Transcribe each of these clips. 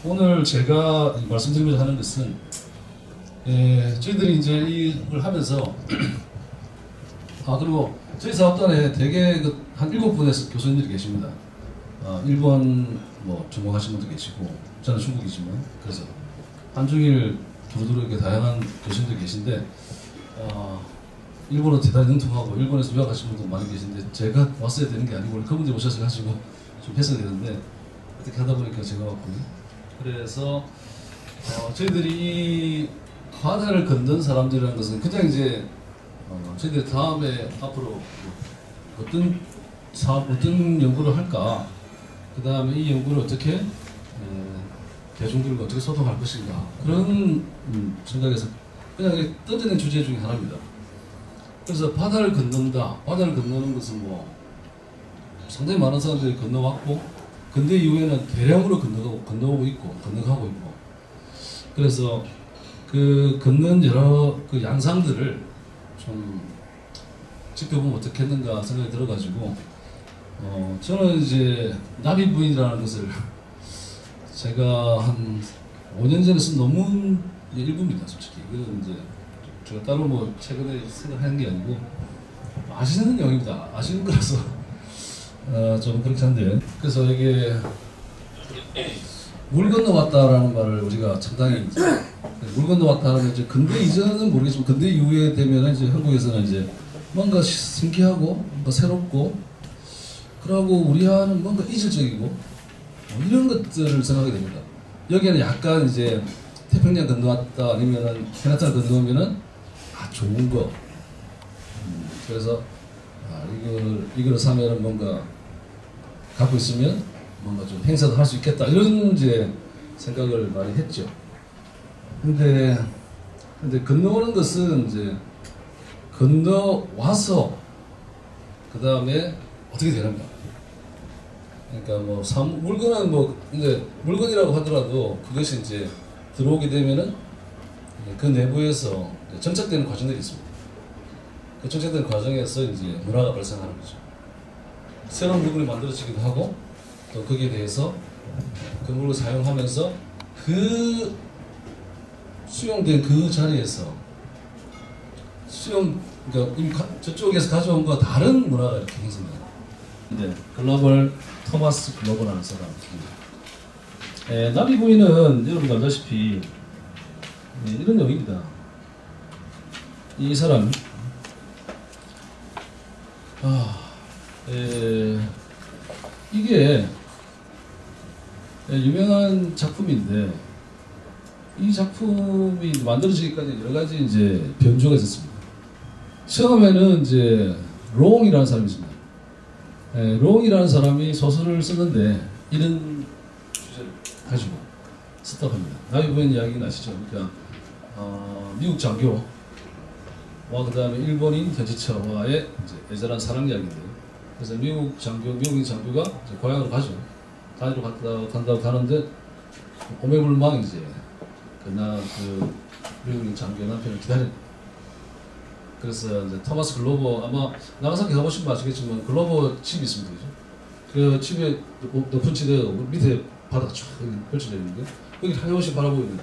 오늘 제가 말씀드리고자 하는 것은 저희들이 이제 이걸 하면서 그리고 저희 사업단에 대개 한 7분에서 교수님들이 계십니다. 일본 뭐 전공하신 분도 계시고 저는 중국이지만 그래서 한중일 두루두루 이렇게 다양한 교수님들이 계신데 일본어 대단히 능통하고 일본에서 유학하신 분도 많이 계신데 제가 왔어야 되는 게 아니고 그분들이 오셔서 가지고 좀 했어야 되는데 어떻게 하다 보니까 제가 왔고요. 그래서 저희들이 이 바다를 걷는 사람들이라는 것은 그냥 이제 저희들이 다음에 앞으로 어떤 연구를 할까, 그 다음에 이 연구를 어떻게 대중들과 어떻게 소통할 것인가, 그런 생각에서 그냥 던져낸 주제 중에 하나입니다. 그래서 바다를 걷는다. 바다를 건너는 것은 뭐 상당히 많은 사람들이 건너왔고 근대 이후에는 대량으로 건너오고 있고 건너가고 있고, 그래서 그 걷는 여러 그 양상들을 좀 지켜보면 어떻겠는가 생각이 들어가지고 저는 이제 나비부인이라는 것을 제가 한 5년 전에 쓴 논문 일부입니다. 솔직히 이건 이제 제가 따로 뭐 최근에 생각하는 게 아니고 아시는 내용입니다. 아시는 거라서 좀 그렇게 한데, 그래서 이게 물 건너왔다라는 말을 우리가 상당히 물 건너왔다는 이제 근대 이전은 모르겠지만 근대 이후에 되면 이제 한국에서는 이제 뭔가 신기하고 뭔가 새롭고 그러고 우리와는 뭔가 이질적이고 이런 것들을 생각하게 됩니다. 여기에는 약간 이제 태평양 건너왔다 아니면은 해나탄 건너오면은 좋은 거. 그래서 이거를 사면은 뭔가 갖고 있으면 뭔가 좀 행사도 할 수 있겠다 이런 이제 생각을 많이 했죠. 근데 건너오는 것은 이제 건너와서 그 다음에 어떻게 되는가. 그러니까 뭐 물건은 뭐 근데 물건이라고 하더라도 그것이 이제 들어오게 되면은 그 내부에서 정착되는 과정들이 있습니다. 그 정착되는 과정에서 이제 문화가 발생하는 거죠. 새로운 물건이 만들어지기도 하고 또 거기에 대해서 그 물건을 사용하면서 그 수용된 그 자리에서 그러니까 저쪽에서 가져온 거 다른 문화가 이렇게 형성돼요. 네, 토마스 글로버라는 사람. 나비부인은 여러분도 알다시피 이런 내용입니다. 이 사람 이게 유명한 작품인데 이 작품이 만들어지기까지 여러 가지 이제 변주가 있었습니다. 처음에는 이제 롱이라는 사람이 있습니다. 롱이라는 사람이 소설을 썼는데 이런 주제를 가지고 썼다고 합니다. 나비부인 이야기는 아시죠? 그러니까 미국 장교와 그 다음에 일본인 현지차와의 이제 애절한 사랑 이야기인데요. 그래서 미국인 장교가 이제 고향으로 가죠. 단위로 간다고 가는데 오매불망 이제 그 미국인 장교 남편을 기다려. 그래서 이제 토마스 글로버, 아마 나가사키 가보신 분 아시겠지만 글로버 집이 있습니다. 그죠? 그 집에 높은 지대 밑에 바다가 쫙 펼쳐져 있는데 거기 하염없이 바라보고 있는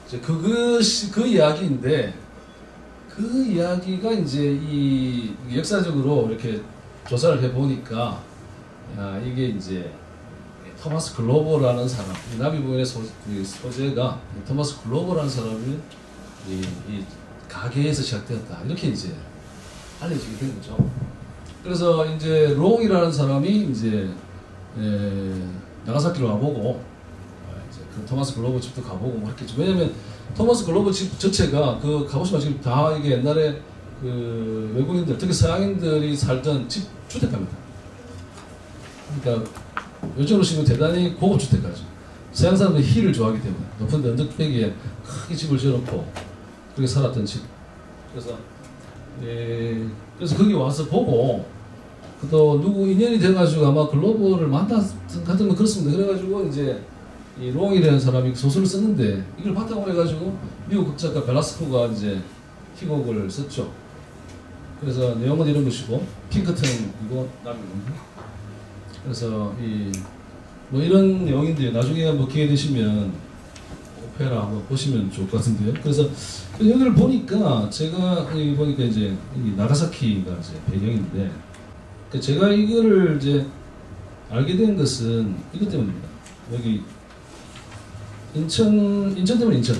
이제 그 이야기인데, 그 이야기가 이제 이 역사적으로 이렇게 조사를 해보니까 이게 이제 토마스 글로버라는 사람, 나비부인의 소재가 토마스 글로버라는 사람이 이 가게에서 시작되었다 이렇게 이제 알려지게 된 거죠. 그래서 이제 롱이라는 사람이 이제 나가사키로 가보고 이제 그 토마스 글로버 집도 가보고 뭐 했겠죠. 왜냐면 토마스 글로버 집 전체가 가보시면 지금 다 이게 옛날에 그 외국인들, 특히 서양인들이 살던 집 주택가입니다. 그러니까 요즘으로 치면 대단히 고급 주택가죠. 서양 사람들이 힐을 좋아하기 때문에 높은 데 언덕배기에 크게 집을 지어놓고 그렇게 살았던 집. 그래서 거기 와서 보고 또 누구 인연이 돼가지고 아마 글로버를 만났던 같은 거 그렇습니다. 그래가지고 이제 이 롱이라는 사람이 소설을 썼는데 이걸 바탕으로 해가지고 미국 극작가 벨라스코가 이제 희곡을 썼죠. 그래서 내용은 이런 것이고 핑크턴이고 나비부인. 그래서 뭐 이런 내용인데 나중에 뭐 기회 되시면 오페라 한번 보시면 좋을 것 같은데요. 그래서 여기를 보니까 제가 여기 보니까 이제 나가사키가 이제 배경인데 제가 이거를 이제 알게 된 것은 이것 때문입니다. 여기 인천 때문에 인천.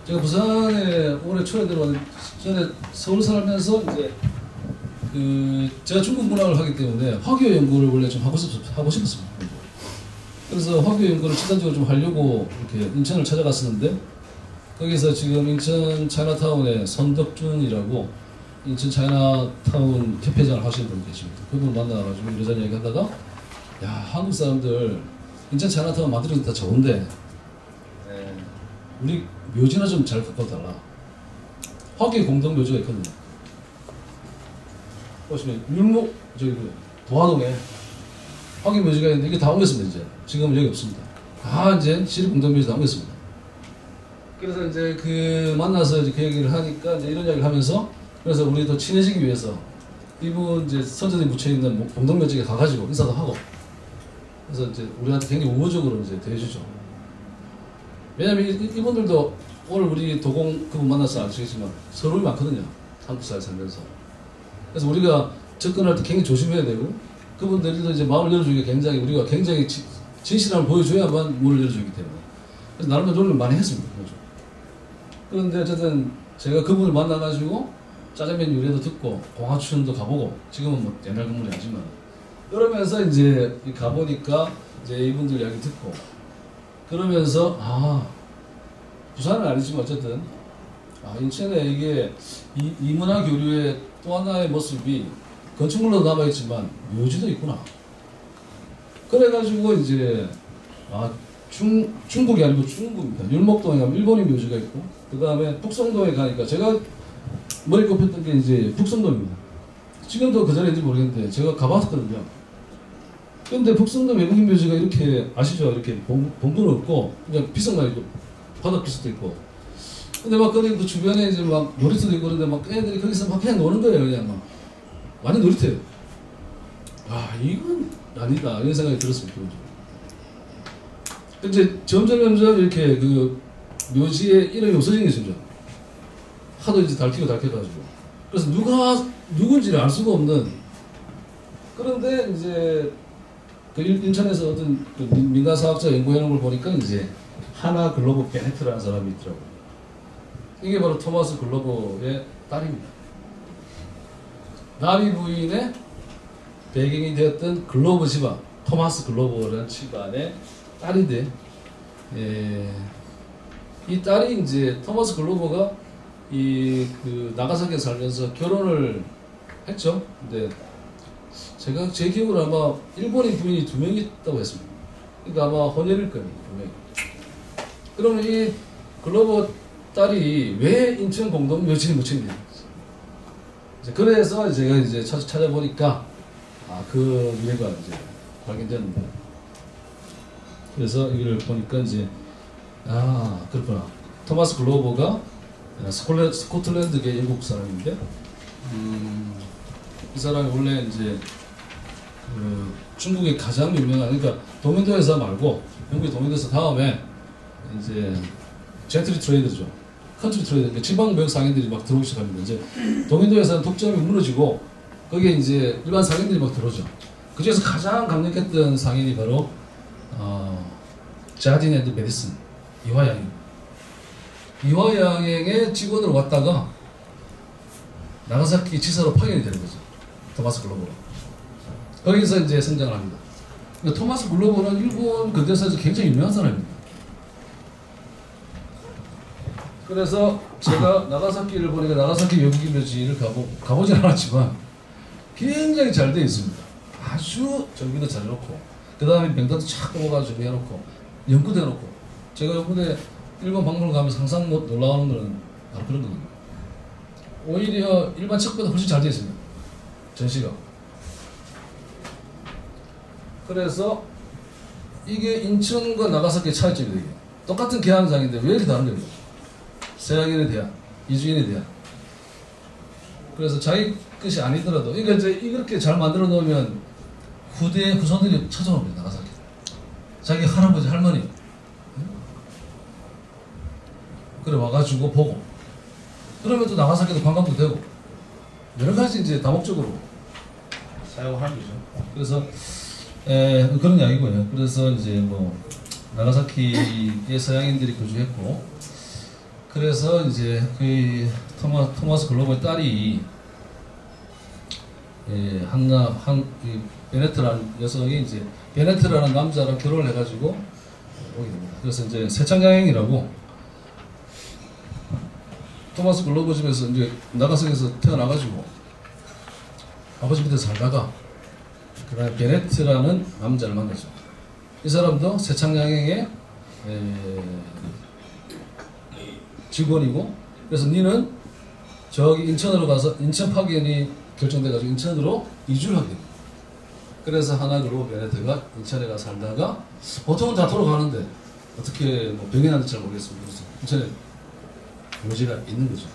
제가 부산에 올해 초에 들어왔는데 전에 서울 살면서 이제 제가 중국 문학을 하기 때문에 화교 연구를 원래 좀 하고 싶었습니다. 그래서 화교 연구를 집단적으로 좀 하려고 이렇게 인천을 찾아갔었는데 거기서 지금 인천 차이나타운에 선덕준이라고 인천 차이나타운 협회장을 하시는 분 계십니다. 그분 만나가지고 이러저러 얘기하다가 야 한국 사람들 인천 차이나타운 만들어도 다 좋은데 우리 묘지나 좀 잘 갖고 달라. 화교 공동 묘지가 있거든요. 보시면 율목 저기 도화동에 화교 묘지가 있는데 이게 다 옮겼습니다. 이제 지금은 여기 없습니다. 다 이제 시립 공동 묘지 다 옮겼습니다. 그래서 이제 만나서 이제 그 얘기를 하니까 이제 이런 이야기를 하면서 그래서 우리도 친해지기 위해서 이분 이제 선전에 묻혀 있는 공동 묘지에 가가지고 인사도 하고 그래서 이제 우리한테 굉장히 우호적으로 이제 대해주죠. 왜냐면 이분들도 오늘 우리 도공 그분 만나서 아시겠지만 서러움이 많거든요. 한국 사회 살면서. 그래서 우리가 접근할 때 굉장히 조심해야 되고 그분들도 이제 마음을 열어주기가 우리가 굉장히 진실함을 보여줘야만 문을 열어주기 때문에 그래서 나름대로 노력을 많이 했습니다. 그런데 어쨌든 제가 그분을 만나가지고 짜장면 요리도 듣고 공화춘도 가보고 지금은 뭐 옛날 건물이 아니지만 그러면서 이제 가보니까 이제 이분들 이야기 듣고 그러면서 부산은 아니지만 어쨌든 인천에 이게 이문화 교류의 또 하나의 모습이 건축물로 남아있지만 묘지도 있구나. 그래가지고 이제 중국이 아니고 중국입니다. 율목동에 가면 일본인 묘지가 있고 그 다음에 북성동에 가니까 제가 머리 꼽혔던 게 이제 북성동입니다. 지금도 그 자리인지 모르겠는데 제가 가봤거든요. 근데 북성동 외국인 묘지가 이렇게 아시죠? 이렇게 본분 없고 그냥 비석만 있고 바닥 비석도 있고 근데 막 그 주변에 이제 막 놀이터도 있고 그런데 막 애들이 거기서 막 그냥 노는 거예요. 그냥 막 완전 놀이터예요. 이건 아니다 이런 생각이 들었습니다. 이제 점점 이렇게 묘지에 이름이 없어진 게 있습니다. 하도 이제 닳혀가지고 그래서 누군지를 알 수가 없는 그런데 이제 인천에서 어떤 민간사학자 연구해놓은 걸 보니까 이제 하나 글로브 베네트라는 사람이 있더라고요. 이게 바로 토마스 글로버의 딸입니다. 나비 부인의 배경이 되었던 글로버 집안, 토마스 글로버라는 집안의 딸인데, 이 딸이 이제 토마스 글로버가 나가사키에 살면서 결혼을 했죠. 근데 제가 제 기억으로 아마 일본인 부인이 2명이 있다고 했습니다. 그러니까 아마 혼혈일 겁니다. 분명히. 그러면 이 글로버 딸이 왜 인천 공동 묘지에 묻혀있냐. 그래서 제가 이제 찾아보니까 그 유래가 이제 발견되었는데 그래서 이걸 보니까 이제 그렇구나. 토마스 글로버가 스코틀랜드계 영국 사람인데 이 사람이 원래 이제 중국의 가장 유명한 그러니까 도민도 회사 말고 영국의 도민도 회사 다음에 이제 젠트리 트레이더죠. 컨트리 트레이더 그러니까 지방 무역 상인들이 막 들어오기 시작합니다. 이제 도민도 회사는 독점이 무너지고 거기에 이제 일반 상인들이 막 들어오죠. 그 중에서 가장 강력했던 상인이 바로 자딘 앤드 메디슨 이화양입니다. 이화양행의 직원으로 왔다가 나가사키 지사로 파견이 되는 거죠. 토마스 글로버가. 거기서 이제 성장을 합니다. 그러니까 토마스 글로버는 일본 근대사에서 굉장히 유명한 사람입니다. 그래서 제가 나가사키를 보니까 나가사키 외국인 묘지를 가보진 않았지만 굉장히 잘 되어 있습니다. 아주 정비도 잘 해놓고 그 다음에 명단도 착 뽑아가지고 준비해놓고 연구도 해놓고 제가 이번에 일본 박물관 가면서 항상 놀라워하는 거는 바로 그런 거거든요. 오히려 일반 책보다 훨씬 잘 되어 있습니다. 전시가. 그래서 이게 인천과 나가사키의 차이점이 되게 똑같은 개항장인데 왜 이렇게 다른 거예요? 서양인에 대한, 이주인에 대한. 그래서 자기 것이 아니더라도 이게 이제 이렇게 잘 만들어 놓으면 후손들이 찾아옵니다. 나가사키. 자기 할아버지 할머니 그래 와가지고 보고 그러면 또 나가사키도 관광도 되고 여러 가지 이제 다목적으로 사용하는 거죠. 그래서 그런 이야기고요. 그래서 이제 뭐 나가사키에 서양인들이 거주했고 그래서 이제 그 토마스 글로버의 딸이 베네트라는 여성이 이제 베네트라는 남자랑 결혼을 해가지고 오게 됩니다. 그래서 이제 세창여행이라고 토마스 글로버 집에서 이제 나가사키에서 태어나가지고 아버지 밑에 살다가 그다음에 베네트라는 남자를 만나죠. 이 사람도 세창여행의 직원이고 그래서 니는 저기 인천으로 가서 인천 파견이 결정돼가지고 인천으로 이주를 하게 됩니다. 그래서 하나그로 베네트가 인천에 가서 살다가 보통은 다 돌아가는데 어떻게 뭐 병이 났는지 잘 모르겠습니다. 그래서 인천에 묘지가 있는 거죠.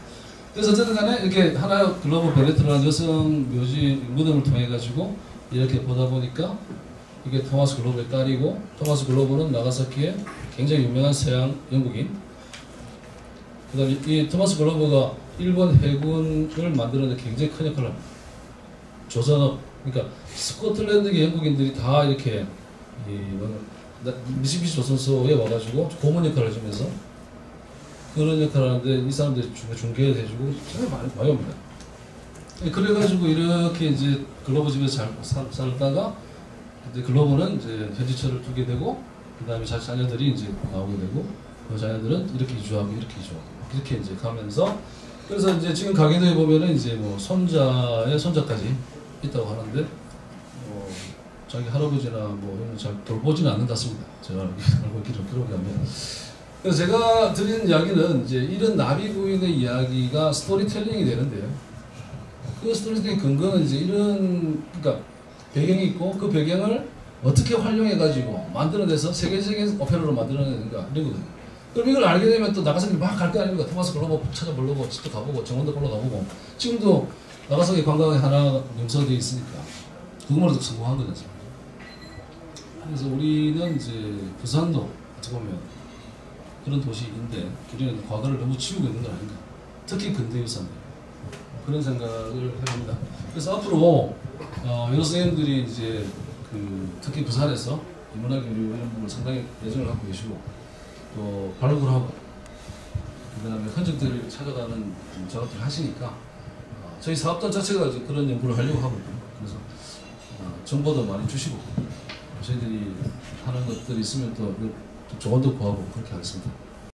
그래서 어쨌든 간에 이렇게 하나 글로버 베네트라는 여성 묘지 무덤을 통해 가지고 이렇게 보다 보니까 이게 토마스 글로버의 딸이고 토마스 글로버는 나가사키의 굉장히 유명한 서양 영국인 그 다음에 이 토마스 글로버가 일본 해군을 만드는 데 굉장히 큰 역할을 합니다. 조선업 그러니까 스코틀랜드계 영국인들이 다 이렇게 미시비시 조선소에 와가지고 고문 역할을 해주면서 그런 역할을 하는데 이 사람들이 중개를 해주고 정말 많이 옵니다. 그래가지고 이렇게 이제 글로버 집에서 살다가 근데 글로버는 이제 현지처를 두게 되고 그 다음에 자기 자녀들이 이제 나오게 되고 그 자녀들은 이렇게 이주하고 이렇게 이제 가면서 그래서 이제 지금 가게도에 보면은 이제 뭐 손자의 손자까지 있다고 하는데 자기 할아버지나 뭐 이런 잘 돌보지는 않는 것 같습니다. 제가 알고 있기로 기록이 하면. 그래서 제가 드리는 이야기는 이제 이런 나비 부인의 이야기가 스토리텔링이 되는데요. 그 스토리텔링 근거는 이제 이런 그러니까 배경이 있고 그 배경을 어떻게 활용해 가지고 만들어내서 세계적인 오페라로 만들어내는가 이런 거거든요. 그럼 이걸 알게 되면 또 나가사키 막 갈 거 아닙니까? 토마스 글로버 찾아보려고 직접 가보고 정원도 보러 가보고 지금도 나가사키 관광에 하나 명성되어 있으니까 그것만으로도 성공한 거죠. 그래서 우리는 이제 부산도 어떻게 보면 그런 도시인데 우리는 과거를 너무 치우고 있는 건 아닌가. 특히 근대유산 그런 생각을 해봅니다. 그래서 앞으로 여러 선생님들이 이제 특히 부산에서 인문학 교류 이런 부분을 상당히 예정을 갖고 계시고 또 발굴하고 그 다음에 흔적들을 찾아가는 작업들을 하시니까 저희 사업단 자체가 이제 그런 연구를 하려고 하거든요. 그래서 정보도 많이 주시고 저희들이 하는 것들이 있으면 또 조언도 구하고 그렇게 하겠습니다.